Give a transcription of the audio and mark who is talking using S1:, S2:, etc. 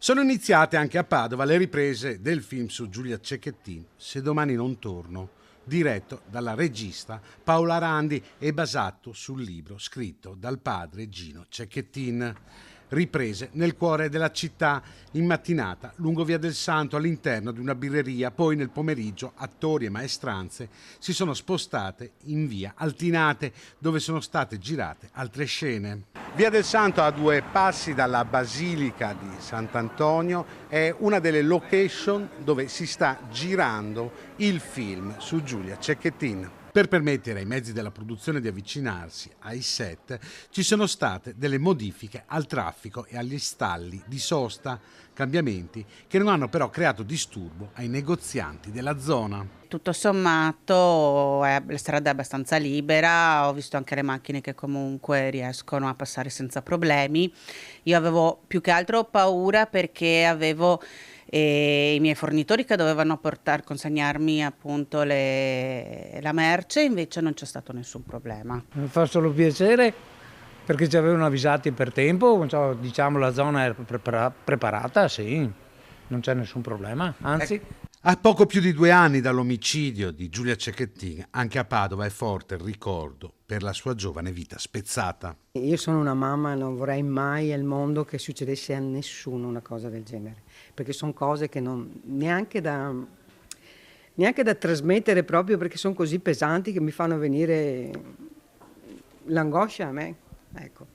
S1: Sono iniziate anche a Padova le riprese del film su Giulia Cecchettin, Se domani non torno, diretto dalla regista Paola Randi e basato sul libro scritto dal padre Gino Cecchettin. Riprese nel cuore della città, in mattinata, lungo Via del Santo, all'interno di una birreria. Poi nel pomeriggio attori e maestranze si sono spostate in via Altinate, dove sono state girate altre scene. Via del Santo, a 2 passi dalla Basilica di Sant'Antonio, è una delle location dove si sta girando il film su Giulia Cecchettin. Per permettere ai mezzi della produzione di avvicinarsi ai set, ci sono state delle modifiche al traffico e agli stalli di sosta, cambiamenti che non hanno però creato disturbo ai negozianti della zona.
S2: Tutto sommato la strada è abbastanza libera, ho visto anche le macchine che comunque riescono a passare senza problemi. Io avevo più che altro paura perché avevo i miei fornitori che dovevano consegnarmi appunto la merce, invece non c'è stato nessun problema.
S3: Mi fa solo piacere perché ci avevano avvisati per tempo, diciamo la zona era preparata, sì, non c'è nessun problema, anzi.
S1: A poco più di 2 anni dall'omicidio di Giulia Cecchettin, anche a Padova è forte il ricordo per la sua giovane vita spezzata.
S4: Io sono una mamma e non vorrei mai al mondo che succedesse a nessuno una cosa del genere, perché sono cose che non neanche da trasmettere, proprio perché sono così pesanti che mi fanno venire l'angoscia a me, ecco.